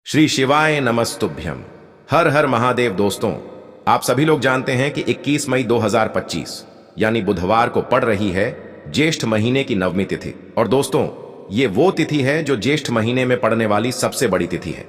श्री शिवाय नमस्तुभ्यम। हर हर महादेव। दोस्तों, आप सभी लोग जानते हैं कि 21 मई 2025 यानी बुधवार को पड़ रही है ज्येष्ठ महीने की नवमी तिथि। और दोस्तों, ये वो तिथि है जो ज्येष्ठ महीने में पड़ने वाली सबसे बड़ी तिथि है,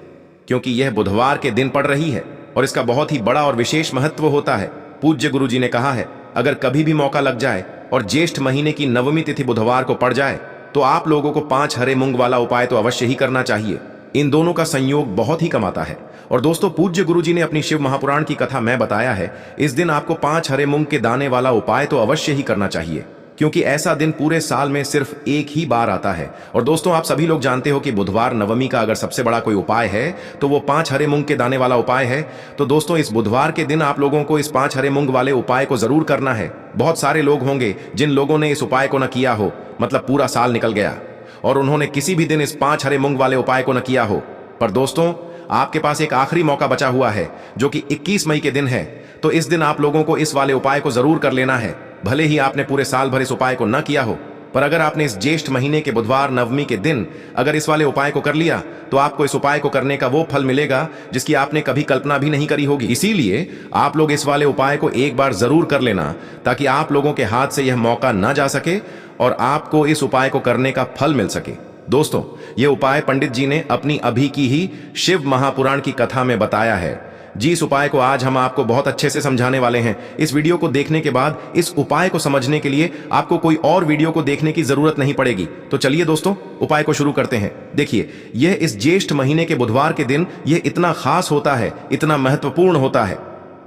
क्योंकि यह बुधवार के दिन पड़ रही है और इसका बहुत ही बड़ा और विशेष महत्व होता है। पूज्य गुरु जी ने कहा है, अगर कभी भी मौका लग जाए और ज्येष्ठ महीने की नवमी तिथि बुधवार को पड़ जाए तो आप लोगों को 5 हरे मूंग वाला उपाय तो अवश्य ही करना चाहिए। इन दोनों का संयोग बहुत ही कमाता है। और दोस्तों, पूज्य गुरु जी ने अपनी शिव महापुराण की कथा में बताया है, इस दिन आपको 5 हरे मूंग के दाने वाला उपाय तो अवश्य ही करना चाहिए, क्योंकि ऐसा दिन पूरे साल में सिर्फ एक ही बार आता है। और दोस्तों, आप सभी लोग जानते हो कि बुधवार नवमी का अगर सबसे बड़ा कोई उपाय है तो वो 5 हरे मूंग के दाने वाला उपाय है। तो दोस्तों, इस बुधवार के दिन आप लोगों को इस 5 हरे मूंग वाले उपाय को जरूर करना है। बहुत सारे लोग होंगे जिन लोगों ने इस उपाय को न किया हो, मतलब पूरा साल निकल गया और उन्होंने किसी भी दिन इस 5 हरे मूंग वाले उपाय को न किया हो। पर दोस्तों, आपके पास एक आखिरी मौका बचा हुआ है जो कि 21 मई के दिन है। तो इस दिन आप लोगों को इस वाले उपाय को जरूर कर लेना है। भले ही आपने पूरे साल भर इस उपाय को न किया हो, पर अगर आपने इस ज्येष्ठ महीने के बुधवार नवमी के दिन अगर इस वाले उपाय को कर लिया तो आपको इस उपाय को करने का वो फल मिलेगा जिसकी आपने कभी कल्पना भी नहीं करी होगी। इसीलिए आप लोग इस वाले उपाय को एक बार जरूर कर लेना, ताकि आप लोगों के हाथ से यह मौका ना जा सके और आपको इस उपाय को करने का फल मिल सके। दोस्तों, यह उपाय पंडित जी ने अपनी अभी की ही शिव महापुराण की कथा में बताया है। जी, इस उपाय को आज हम आपको बहुत अच्छे से समझाने वाले हैं। इस वीडियो को देखने के बाद इस उपाय को समझने के लिए आपको कोई और वीडियो को देखने की जरूरत नहीं पड़ेगी। तो चलिए दोस्तों, उपाय को शुरू करते हैं। देखिए, यह इस ज्येष्ठ महीने के बुधवार के दिन यह इतना खास होता है, इतना महत्वपूर्ण होता है।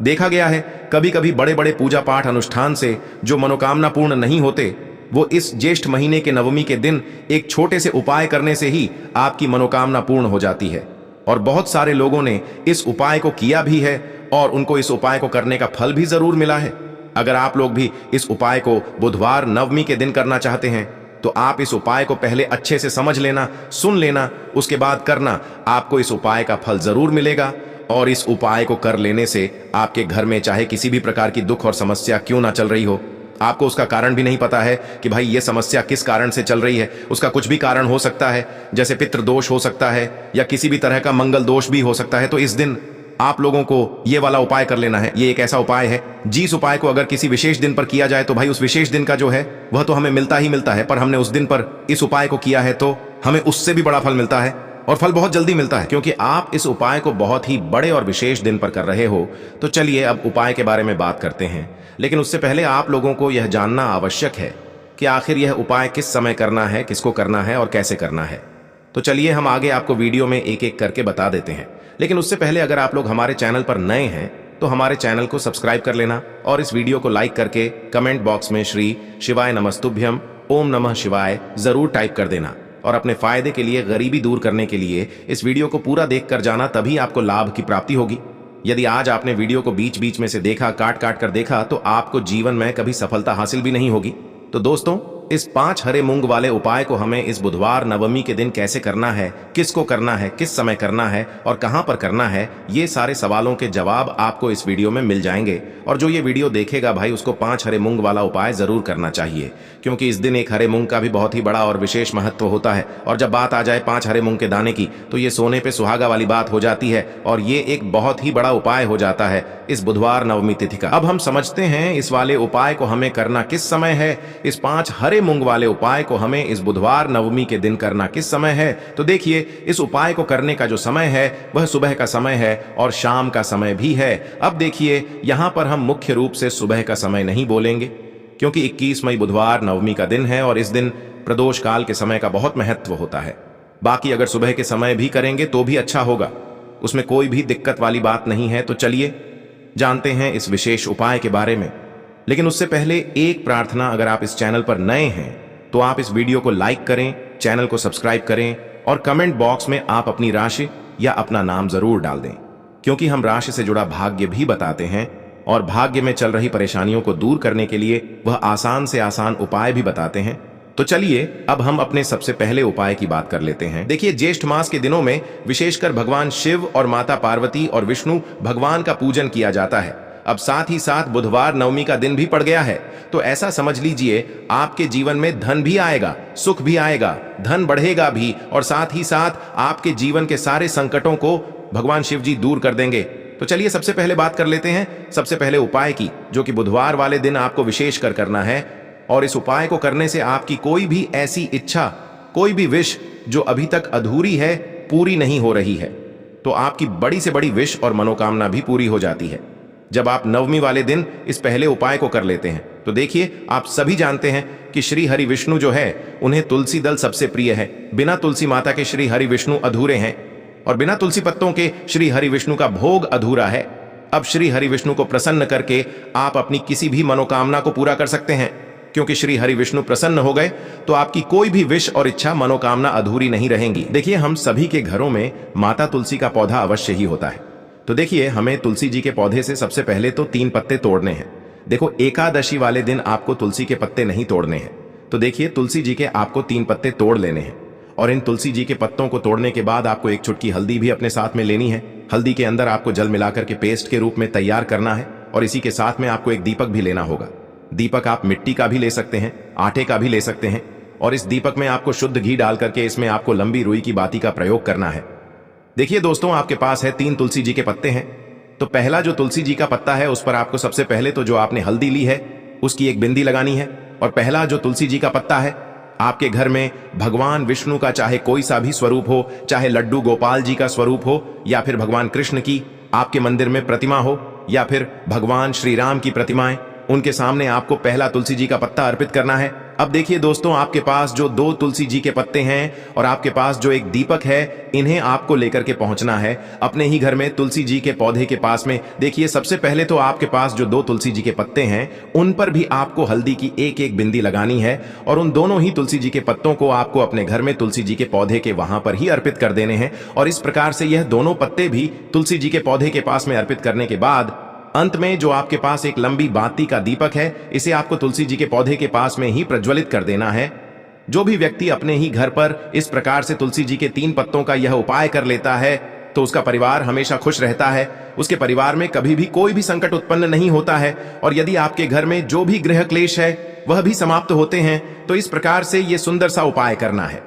देखा गया है कभी कभी बड़े बड़े पूजा पाठ अनुष्ठान से जो मनोकामना पूर्ण नहीं होते, वो इस ज्येष्ठ महीने के नवमी के दिन एक छोटे से उपाय करने से ही आपकी मनोकामना पूर्ण हो जाती है। और बहुत सारे लोगों ने इस उपाय को किया भी है और उनको इस उपाय को करने का फल भी जरूर मिला है। अगर आप लोग भी इस उपाय को बुधवार नवमी के दिन करना चाहते हैं तो आप इस उपाय को पहले अच्छे से समझ लेना, सुन लेना, उसके बाद करना। आपको इस उपाय का फल जरूर मिलेगा। और इस उपाय को कर लेने से आपके घर में चाहे किसी भी प्रकार की दुख और समस्या क्यों ना चल रही हो, आपको उसका कारण भी नहीं पता है कि भाई ये समस्या किस कारण से चल रही है, उसका कुछ भी कारण हो सकता है, जैसे पितृ दोष हो सकता है या किसी भी तरह का मंगल दोष भी हो सकता है। तो इस दिन आप लोगों को ये वाला उपाय कर लेना है। ये एक ऐसा उपाय है, जिस उपाय को अगर किसी विशेष दिन पर किया जाए तो भाई उस विशेष दिन का जो है वह तो हमें मिलता ही मिलता है, पर हमने उस दिन पर इस उपाय को किया है तो हमें उससे भी बड़ा फल मिलता है और फल बहुत जल्दी मिलता है, क्योंकि आप इस उपाय को बहुत ही बड़े और विशेष दिन पर कर रहे हो। तो चलिए अब उपाय के बारे में बात करते हैं, लेकिन उससे पहले आप लोगों को यह जानना आवश्यक है कि आखिर यह उपाय किस समय करना है, किसको करना है और कैसे करना है। तो चलिए हम आगे आपको वीडियो में एक एक करके बता देते हैं। लेकिन उससे पहले अगर आप लोग हमारे चैनल पर नए हैं तो हमारे चैनल को सब्सक्राइब कर लेना और इस वीडियो को लाइक करके कमेंट बॉक्स में श्री शिवाय नमस्तुभ्यम, ओम नमः शिवाय जरूर टाइप कर देना। और अपने फायदे के लिए, गरीबी दूर करने के लिए इस वीडियो को पूरा देख कर जाना, तभी आपको लाभ की प्राप्ति होगी। यदि आज आपने वीडियो को बीच बीच में से देखा, काट काट कर देखा, तो आपको जीवन में कभी सफलता हासिल भी नहीं होगी। तो दोस्तों, इस 5 हरे मूंग वाले उपाय को हमें इस बुधवार नवमी के दिन कैसे करना है, किसको करना है, किस समय करना है और कहां पर करना है, ये सारे सवालों के जवाब आपको इस वीडियो में मिल जाएंगे। और जो ये वीडियो देखेगा भाई, उसको 5 हरे मूंग वाला उपाय जरूर करना चाहिए, क्योंकि इस दिन एक हरे मूंग का भी बहुत ही बड़ा और विशेष महत्व होता है। और जब बात आ जाए 5 हरे मूंग के दाने की, तो ये सोने पे सुहागा वाली बात हो जाती है और ये एक बहुत ही बड़ा उपाय हो जाता है इस बुधवार नवमी तिथि का। अब हम समझते हैं इस वाले उपाय को हमें करना किस समय है। इस 5 हरे मूंग वाले उपाय को हमें इस बुधवार नवमी के दिन करना किस समय है, तो देखिए, इस उपाय को करने का जो समय है वह सुबह का समय है और शाम का समय भी है। अब देखिए, यहां पर हम मुख्य रूप से सुबह का समय नहीं बोलेंगे, क्योंकि 21 मई बुधवार नवमी का दिन है और इस दिन प्रदोष काल के समय का बहुत महत्व होता है। बाकी अगर सुबह के समय भी करेंगे तो भी अच्छा होगा, उसमें कोई भी दिक्कत वाली बात नहीं है। तो चलिए जानते हैं इस विशेष उपाय के बारे में। लेकिन उससे पहले एक प्रार्थना, अगर आप इस चैनल पर नए हैं तो आप इस वीडियो को लाइक करें, चैनल को सब्सक्राइब करें और कमेंट बॉक्स में आप अपनी राशि या अपना नाम जरूर डाल दें, क्योंकि हम राशि से जुड़ा भाग्य भी बताते हैं और भाग्य में चल रही परेशानियों को दूर करने के लिए वह आसान से आसान उपाय भी बताते हैं। तो चलिए अब हम अपने सबसे पहले उपाय की बात कर लेते हैं। देखिए, ज्येष्ठ मास के दिनों में विशेषकर भगवान शिव और माता पार्वती और विष्णु भगवान का पूजन किया जाता है। अब साथ ही साथ बुधवार नवमी का दिन भी पड़ गया है, तो ऐसा समझ लीजिए आपके जीवन में धन भी आएगा, सुख भी आएगा, धन बढ़ेगा भी, और साथ ही साथ आपके जीवन के सारे संकटों को भगवान शिव जी दूर कर देंगे। तो चलिए सबसे पहले बात कर लेते हैं सबसे पहले उपाय की, जो कि बुधवार वाले दिन आपको विशेष कर करना है। और इस उपाय को करने से आपकी कोई भी ऐसी इच्छा, कोई भी विश जो अभी तक अधूरी है, पूरी नहीं हो रही है, तो आपकी बड़ी से बड़ी विश और मनोकामना भी पूरी हो जाती है जब आप नवमी वाले दिन इस पहले उपाय को कर लेते हैं। तो देखिए, आप सभी जानते हैं कि श्री हरि विष्णु जो है, उन्हें तुलसी दल सबसे प्रिय है। बिना तुलसी माता के श्री हरि विष्णु अधूरे हैं, और बिना तुलसी पत्तों के श्री हरि विष्णु का भोग अधूरा है। अब श्री हरि विष्णु को प्रसन्न करके आप अपनी किसी भी मनोकामना को पूरा कर सकते हैं, क्योंकि श्री हरि विष्णु प्रसन्न हो गए तो आपकी कोई भी विश और इच्छा, मनोकामना अधूरी नहीं रहेंगी। देखिए, हम सभी के घरों में माता तुलसी का पौधा अवश्य ही होता है। तो देखिए, हमें तुलसी जी के पौधे से सबसे पहले तो 3 पत्ते तोड़ने हैं। देखो, एकादशी वाले दिन आपको तुलसी के पत्ते नहीं तोड़ने हैं। तो देखिए, तुलसी जी के आपको 3 पत्ते तोड़ लेने हैं, और इन तुलसी जी के पत्तों को तोड़ने के बाद आपको 1 चुटकी हल्दी भी अपने साथ में लेनी है। हल्दी के अंदर आपको जल मिलाकर के पेस्ट के रूप में तैयार करना है, और इसी के साथ में आपको एक दीपक भी लेना होगा। दीपक आप मिट्टी का भी ले सकते हैं, आटे का भी ले सकते हैं, और इस दीपक में आपको शुद्ध घी डाल करके इसमें आपको लंबी रुई की बाती का प्रयोग करना है। देखिए दोस्तों, आपके पास है 3 तुलसी जी के पत्ते हैं। तो पहला जो तुलसी जी का पत्ता है, उस पर आपको सबसे पहले तो जो आपने हल्दी ली है उसकी एक बिंदी लगानी है। और पहला जो तुलसी जी का पत्ता है, आपके घर में भगवान विष्णु का चाहे कोई सा भी स्वरूप हो, चाहे लड्डू गोपाल जी का स्वरूप हो, या फिर भगवान कृष्ण की आपके मंदिर में प्रतिमा हो, या फिर भगवान श्री राम की प्रतिमाएं, उनके सामने आपको पहला तुलसी जी का पत्ता अर्पित करना है। अब देखिए दोस्तों, आपके पास जो 2 तुलसी जी के पत्ते हैं और आपके पास जो एक दीपक है, इन्हें आपको लेकर के पहुंचना है अपने ही घर में तुलसी जी के पौधे के पास में। देखिए, सबसे पहले तो आपके पास जो 2 तुलसी जी के पत्ते हैं, उन पर भी आपको हल्दी की एक बिंदी लगानी है, और उन दोनों ही तुलसी जी के पत्तों को आपको अपने घर में तुलसी जी के पौधे के वहां पर ही अर्पित कर देने हैं। और इस प्रकार से यह दोनों पत्ते भी तुलसी जी के पौधे के पास में अर्पित करने के बाद अंत में जो आपके पास एक लंबी बाती का दीपक है, इसे आपको तुलसी जी के पौधे के पास में ही प्रज्वलित कर देना है। जो भी व्यक्ति अपने ही घर पर इस प्रकार से तुलसी जी के 3 पत्तों का यह उपाय कर लेता है, तो उसका परिवार हमेशा खुश रहता है। उसके परिवार में कभी भी कोई भी संकट उत्पन्न नहीं होता है, और यदि आपके घर में जो भी गृह क्लेश है वह भी समाप्त होते हैं। तो इस प्रकार से यह सुंदर सा उपाय करना है।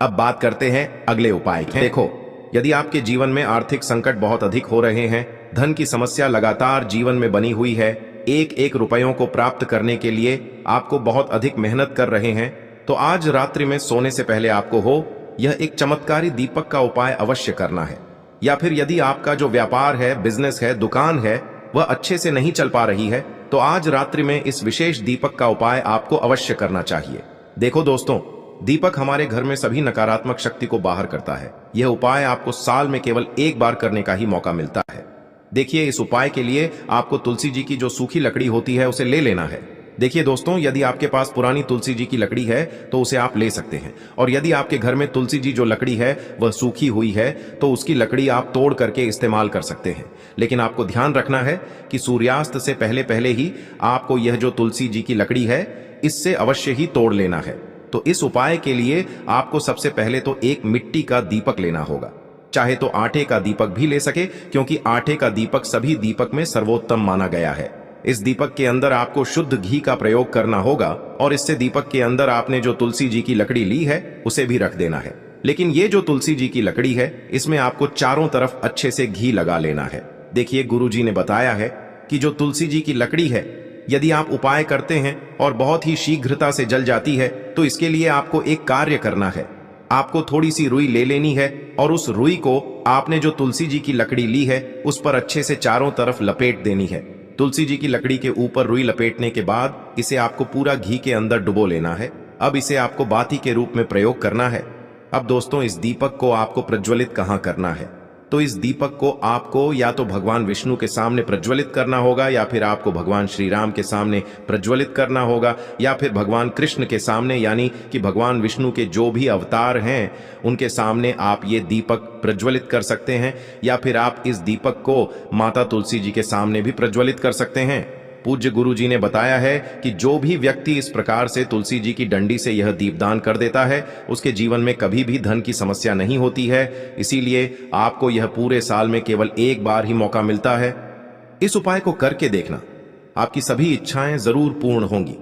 अब बात करते हैं अगले उपाय की। देखो, यदि आपके जीवन में आर्थिक संकट बहुत अधिक हो रहे हैं, धन की समस्या लगातार जीवन में बनी हुई है, एक रुपयों को प्राप्त करने के लिए आपको बहुत अधिक मेहनत कर रहे हैं, तो आज रात्रि में सोने से पहले आपको हो यह एक चमत्कारी दीपक का उपाय अवश्य करना है। या फिर यदि आपका जो व्यापार है, बिजनेस है, दुकान है, वह अच्छे से नहीं चल पा रही है, तो आज रात्रि में इस विशेष दीपक का उपाय आपको अवश्य करना चाहिए। देखो दोस्तों, दीपक हमारे घर में सभी नकारात्मक शक्ति को बाहर करता है। यह उपाय आपको साल में केवल 1 बार करने का ही मौका मिलता है। देखिए, इस उपाय के लिए आपको तुलसी जी की जो सूखी लकड़ी होती है उसे ले लेना है। देखिए दोस्तों, यदि आपके पास पुरानी तुलसी जी की लकड़ी है तो उसे आप ले सकते हैं, और यदि आपके घर में तुलसी जी जो लकड़ी है वह सूखी हुई है तो उसकी लकड़ी आप तोड़ करके इस्तेमाल कर सकते हैं। लेकिन आपको ध्यान रखना है कि सूर्यास्त से पहले पहले ही आपको यह जो तुलसी जी की लकड़ी है, इससे अवश्य ही तोड़ लेना है। तो इस उपाय के लिए आपको सबसे पहले तो एक मिट्टी का दीपक लेना होगा। चाहे तो आटे का दीपक भी ले सके, क्योंकि आटे का दीपक सभी दीपक में सर्वोत्तम माना गया है। इस दीपक के अंदर आपको शुद्ध घी का प्रयोग करना होगा, और इससे दीपक के अंदर आपने जो तुलसी जी की लकड़ी ली है उसे भी रख देना है। लेकिन ये जो तुलसी जी की लकड़ी है, इसमें आपको चारों तरफ अच्छे से घी लगा लेना है। देखिए, गुरुजी ने बताया है कि जो तुलसी जी की लकड़ी है, यदि आप उपाय करते हैं और बहुत ही शीघ्रता से जल जाती है, तो इसके लिए आपको एक कार्य करना है। आपको थोड़ी सी रुई ले लेनी है, और उस रुई को आपने जो तुलसी जी की लकड़ी ली है उस पर अच्छे से चारों तरफ लपेट देनी है। तुलसी जी की लकड़ी के ऊपर रुई लपेटने के बाद इसे आपको पूरा घी के अंदर डुबो लेना है। अब इसे आपको बाती के रूप में प्रयोग करना है। अब दोस्तों, इस दीपक को आपको प्रज्वलित कहाँ करना है? तो इस दीपक को आपको या तो भगवान विष्णु के सामने प्रज्वलित करना होगा, या फिर आपको भगवान श्री राम के सामने प्रज्वलित करना होगा, या फिर भगवान कृष्ण के सामने, यानी कि भगवान विष्णु के जो भी अवतार हैं उनके सामने आप ये दीपक प्रज्वलित कर सकते हैं। या फिर आप इस दीपक को माता तुलसी जी के सामने भी प्रज्वलित कर सकते हैं। पूज्य गुरु जी ने बताया है कि जो भी व्यक्ति इस प्रकार से तुलसी जी की डंडी से यह दीपदान कर देता है, उसके जीवन में कभी भी धन की समस्या नहीं होती है। इसीलिए आपको यह पूरे साल में केवल 1 बार ही मौका मिलता है। इस उपाय को करके देखना, आपकी सभी इच्छाएं जरूर पूर्ण होंगी।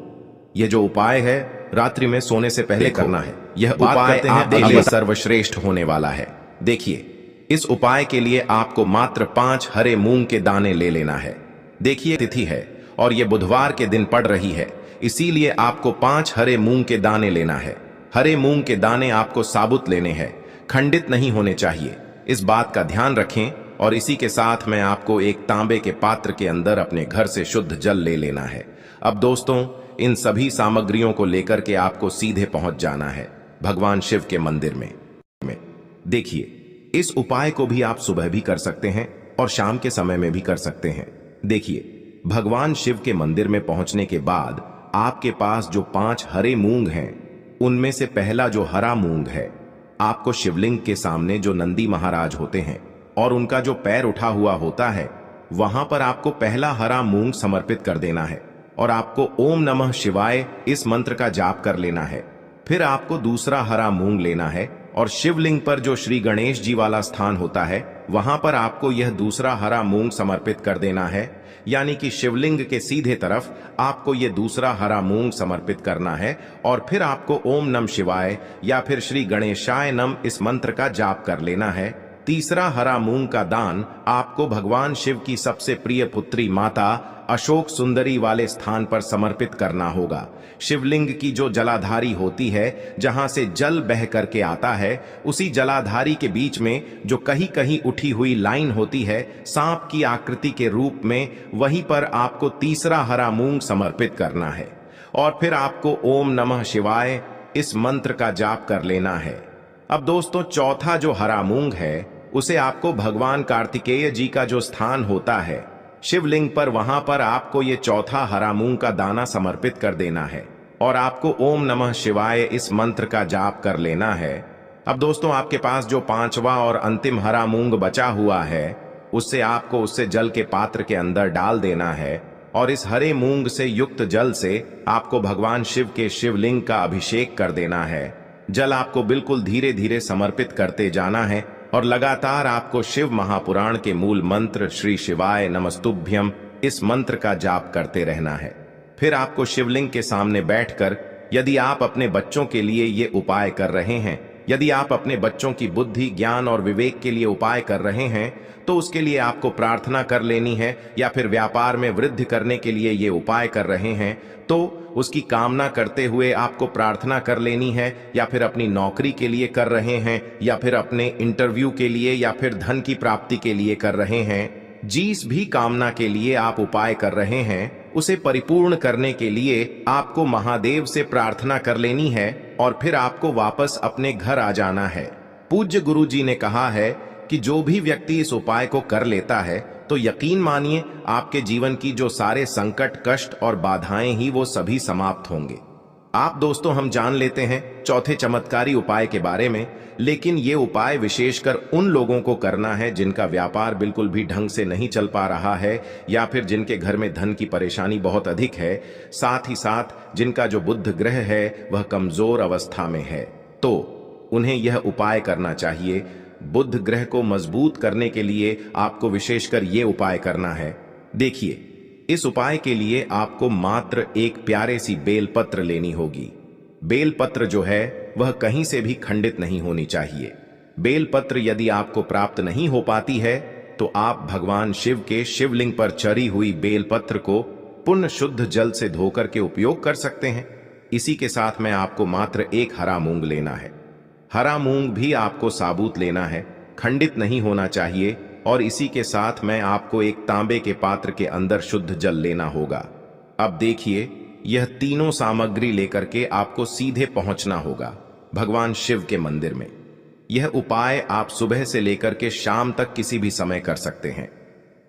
यह जो उपाय है रात्रि में सोने से पहले करना है। यह उपाय आपके लिए सर्वश्रेष्ठ होने वाला है। देखिए, इस उपाय के लिए आपको मात्र 5 हरे मूंग के दाने ले लेना है। देखिए, तिथि है और यह बुधवार के दिन पड़ रही है, इसीलिए आपको 5 हरे मूंग के दाने लेना है। हरे मूंग के दाने आपको साबुत लेने हैं, खंडित नहीं होने चाहिए। इस बात का ध्यान रखें। और इसी के साथ मैं आपको एक तांबे के पात्र के अंदर अपने घर से शुद्ध जल ले लेना है। अब दोस्तों, इन सभी सामग्रियों को लेकर के आपको सीधे पहुंच जाना है भगवान शिव के मंदिर में। देखिए, इस उपाय को भी आप सुबह भी कर सकते हैं और शाम के समय में भी कर सकते हैं। देखिए, भगवान शिव के मंदिर में पहुंचने के बाद आपके पास जो 5 हरे मूंग हैं, उनमें से पहला जो हरा मूंग है, आपको शिवलिंग के सामने जो नंदी महाराज होते हैं और उनका जो पैर उठा हुआ होता है, वहां पर आपको पहला हरा मूंग समर्पित कर देना है और आपको ओम नमः शिवाय इस मंत्र का जाप कर लेना है। फिर आपको दूसरा हरा मूंग लेना है और शिवलिंग पर जो श्री गणेश जी वाला स्थान होता है, वहां पर आपको यह दूसरा हरा मूंग समर्पित कर देना है। यानी कि शिवलिंग के सीधे तरफ आपको यह दूसरा हरा मूंग समर्पित करना है और फिर आपको ओम नमः शिवाय या फिर श्री गणेशाय नम इस मंत्र का जाप कर लेना है। तीसरा हरा मूंग का दान आपको भगवान शिव की सबसे प्रिय पुत्री माता अशोक सुंदरी वाले स्थान पर समर्पित करना होगा। शिवलिंग की जो जलाधारी होती है, जहां से जल बह करके आता है, उसी जलाधारी के बीच में जो कहीं कहीं उठी हुई लाइन होती है सांप की आकृति के रूप में, वहीं पर आपको तीसरा हरा मूंग समर्पित करना है और फिर आपको ओम नमः शिवाय इस मंत्र का जाप कर लेना है। अब दोस्तों, चौथा जो हरा मूंग है, उसे आपको भगवान कार्तिकेय जी का जो स्थान होता है शिवलिंग पर, वहां पर आपको ये चौथा हरा मूंग का दाना समर्पित कर देना है और आपको ओम नमः शिवाय इस मंत्र का जाप कर लेना है। अब दोस्तों, आपके पास जो 5वां और अंतिम हरा मूंग बचा हुआ है, उससे जल के पात्र के अंदर डाल देना है और इस हरे मूंग से युक्त जल से आपको भगवान शिव के शिवलिंग का अभिषेक कर देना है। जल आपको बिल्कुल धीरे धीरे समर्पित करते जाना है और लगातार आपको शिव महापुराण के मूल मंत्र श्री शिवाय नमस्तुभ्यम इस मंत्र का जाप करते रहना है। फिर आपको शिवलिंग के सामने बैठकर, यदि आप अपने बच्चों के लिए ये उपाय कर रहे हैं, यदि आप अपने बच्चों की बुद्धि, ज्ञान और विवेक के लिए उपाय कर रहे हैं, तो उसके लिए आपको प्रार्थना कर लेनी है। या फिर व्यापार में वृद्धि करने के लिए ये उपाय कर रहे हैं, तो उसकी कामना करते हुए आपको प्रार्थना कर लेनी है। या फिर अपनी नौकरी के लिए कर रहे हैं, या फिर अपने इंटरव्यू के लिए, या फिर धन की प्राप्ति के लिए कर रहे हैं, जिस भी कामना के लिए आप उपाय कर रहे हैं, उसे परिपूर्ण करने के लिए आपको महादेव से प्रार्थना कर लेनी है और फिर आपको वापस अपने घर आ जाना है। पूज्य गुरु जी ने कहा है कि जो भी व्यक्ति इस उपाय को कर लेता है, तो यकीन मानिए आपके जीवन की जो सारे संकट, कष्ट और बाधाएं ही वो सभी समाप्त होंगे। आप दोस्तों, हम जान लेते हैं चौथे चमत्कारी उपाय के बारे में, लेकिन ये उपाय विशेषकर उन लोगों को करना है जिनका व्यापार बिल्कुल भी ढंग से नहीं चल पा रहा है, या फिर जिनके घर में धन की परेशानी बहुत अधिक है, साथ ही साथ जिनका जो बुध ग्रह है वह कमजोर अवस्था में है, तो उन्हें यह उपाय करना चाहिए। बुध ग्रह को मजबूत करने के लिए आपको विशेषकर ये उपाय करना है। देखिए, इस उपाय के लिए आपको मात्र एक प्यारे सी बेलपत्र लेनी होगी। बेलपत्र जो है वह कहीं से भी खंडित नहीं होनी चाहिए। बेलपत्र यदि आपको प्राप्त नहीं हो पाती है, तो आप भगवान शिव के शिवलिंग पर चढ़ी हुई बेलपत्र को पुण्य शुद्ध जल से धोकर के उपयोग कर सकते हैं। इसी के साथ में आपको मात्र एक हरा मूंग लेना है। हरा मूंग भी आपको साबुत लेना है, खंडित नहीं होना चाहिए। और इसी के साथ में आपको एक तांबे के पात्र के अंदर शुद्ध जल लेना होगा। अब देखिए, यह तीनों सामग्री लेकर के आपको सीधे पहुंचना होगा भगवान शिव के मंदिर में। यह उपाय आप सुबह से लेकर के शाम तक किसी भी समय कर सकते हैं।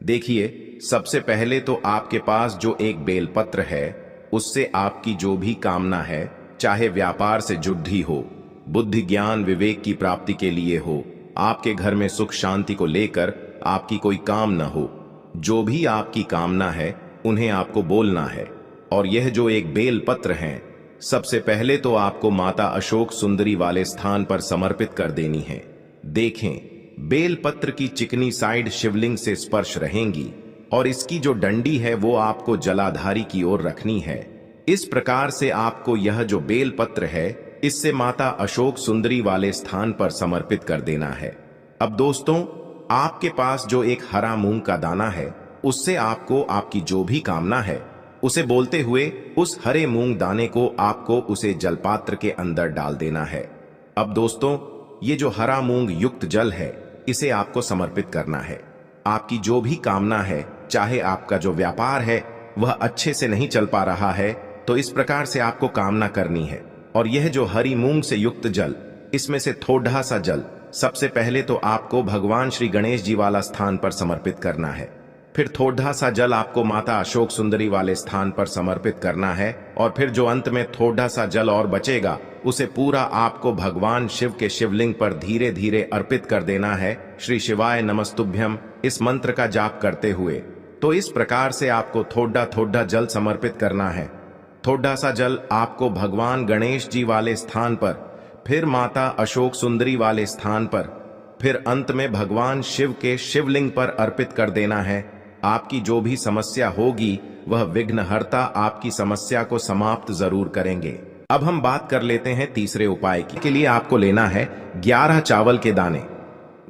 देखिए, सबसे पहले तो आपके पास जो एक बेलपत्र है, उससे आपकी जो भी कामना है, चाहे व्यापार से जुड़ी हो, बुद्धि ज्ञान विवेक की प्राप्ति के लिए हो, आपके घर में सुख शांति को लेकर आपकी कोई काम न हो, जो भी आपकी कामना है उन्हें आपको बोलना है। और यह जो एक बेल पत्र है, सबसे पहले तो आपको माता अशोक सुंदरी वाले स्थान पर समर्पित कर देनी है। देखें, बेल पत्र की चिकनी साइड शिवलिंग से स्पर्श रहेंगी और इसकी जो डंडी है वो आपको जलाधारी की ओर रखनी है। इस प्रकार से आपको यह जो बेलपत्र है इससे माता अशोक सुंदरी वाले स्थान पर समर्पित कर देना है। अब दोस्तों, आपके पास जो एक हरा मूंग का दाना है उससे आपको आपकी जो भी कामना है उसे बोलते हुए उस हरे मूंग दाने को आपको उसे जलपात्र के अंदर डाल देना है। अब दोस्तों, ये जो हरा मूंग युक्त जल है इसे आपको समर्पित करना है। आपकी जो भी कामना है, चाहे आपका जो व्यापार है वह अच्छे से नहीं चल पा रहा है, तो इस प्रकार से आपको कामना करनी है। और यह जो हरी मूंग से युक्त जल, इसमें से थोड़ा सा जल सबसे पहले तो आपको भगवान श्री गणेश जी वाला स्थान पर समर्पित करना है। फिर थोड़ा सा जल आपको माता अशोक सुंदरी वाले स्थान पर समर्पित करना है। और फिर जो अंत में थोड़ा सा जल और बचेगा उसे पूरा आपको भगवान शिव के शिवलिंग पर धीरे धीरे अर्पित कर देना है। श्री शिवाय नमस्तुभ्यम इस मंत्र का जाप करते हुए। तो इस प्रकार से आपको थोड़ा थोड़ा जल समर्पित करना है। थोड़ा सा जल आपको भगवान गणेश जी वाले स्थान पर, फिर माता अशोक सुंदरी वाले स्थान पर, फिर अंत में भगवान शिव के शिवलिंग पर अर्पित कर देना है। आपकी जो भी समस्या होगी वह विघ्नहर्ता आपकी समस्या को समाप्त जरूर करेंगे। अब हम बात कर लेते हैं तीसरे उपाय की। के लिए आपको लेना है 11 चावल के दाने।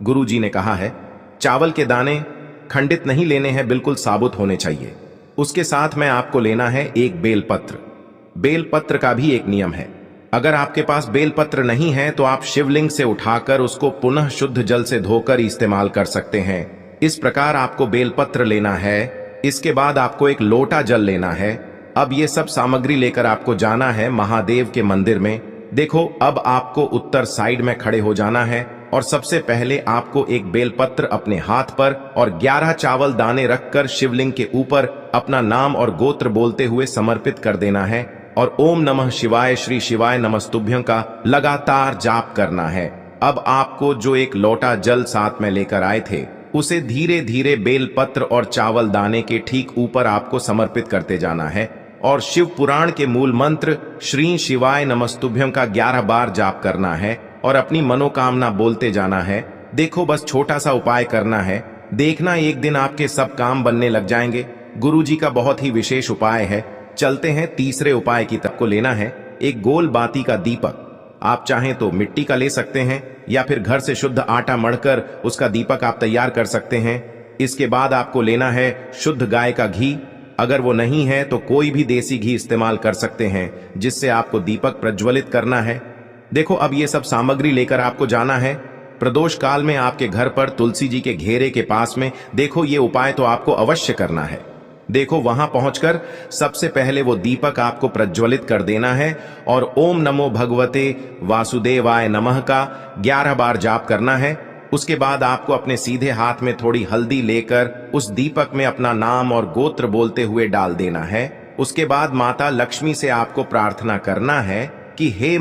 गुरु जी ने कहा है चावल के दाने खंडित नहीं लेने हैं, बिल्कुल साबुत होने चाहिए। उसके साथ में आपको लेना है एक बेलपत्र। बेलपत्र का भी एक नियम है, अगर आपके पास बेलपत्र नहीं है तो आप शिवलिंग से उठाकर उसको पुनः शुद्ध जल से धोकर इस्तेमाल कर सकते हैं। इस प्रकार आपको बेलपत्र लेना है। इसके बाद आपको एक लोटा जल लेना है। अब ये सब सामग्री लेकर आपको जाना है महादेव के मंदिर में। देखो, अब आपको उत्तर साइड में खड़े हो जाना है और सबसे पहले आपको एक बेलपत्र अपने हाथ पर और 11 चावल दाने रखकर शिवलिंग के ऊपर अपना नाम और गोत्र बोलते हुए समर्पित कर देना है और ओम नमः शिवाय श्री शिवाय नमस्तुभ्यं का लगातार जाप करना है। अब आपको जो एक लोटा जल साथ में लेकर आए थे उसे धीरे धीरे बेलपत्र और चावल दाने के ठीक ऊपर आपको समर्पित करते जाना है और शिव पुराण के मूल मंत्र श्री शिवाय नमस्तुभ्यं का 11 बार जाप करना है और अपनी मनोकामना बोलते जाना है। देखो, बस छोटा सा उपाय करना है, देखना एक दिन आपके सब काम बनने लग जाएंगे। गुरु जी का बहुत ही विशेष उपाय है। चलते हैं तीसरे उपाय की तरफ। को लेना है एक गोल बाती का दीपक। आप चाहें तो मिट्टी का ले सकते हैं या फिर घर से शुद्ध आटा मढ़कर उसका दीपक आप तैयार कर सकते हैं। इसके बाद आपको लेना है शुद्ध गाय का घी। अगर वो नहीं है तो कोई भी देसी घी इस्तेमाल कर सकते हैं, जिससे आपको दीपक प्रज्वलित करना है। देखो, अब ये सब सामग्री लेकर आपको जाना है प्रदोष काल में आपके घर पर तुलसी जी के घेरे के पास में। देखो, ये उपाय तो आपको अवश्य करना है। देखो, वहां पहुंचकर सबसे पहले वो दीपक आपको प्रज्वलित कर देना है और ओम नमो भगवते वासुदेवाय नमः का 11 बार जाप करना है। उसके बाद आपको अपने सीधे हाथ में थोड़ी हल्दी लेकर उस दीपक में अपना नाम और गोत्र बोलते हुए डाल देना है। उसके बाद माता लक्ष्मी से आपको प्रार्थना करना है कि हे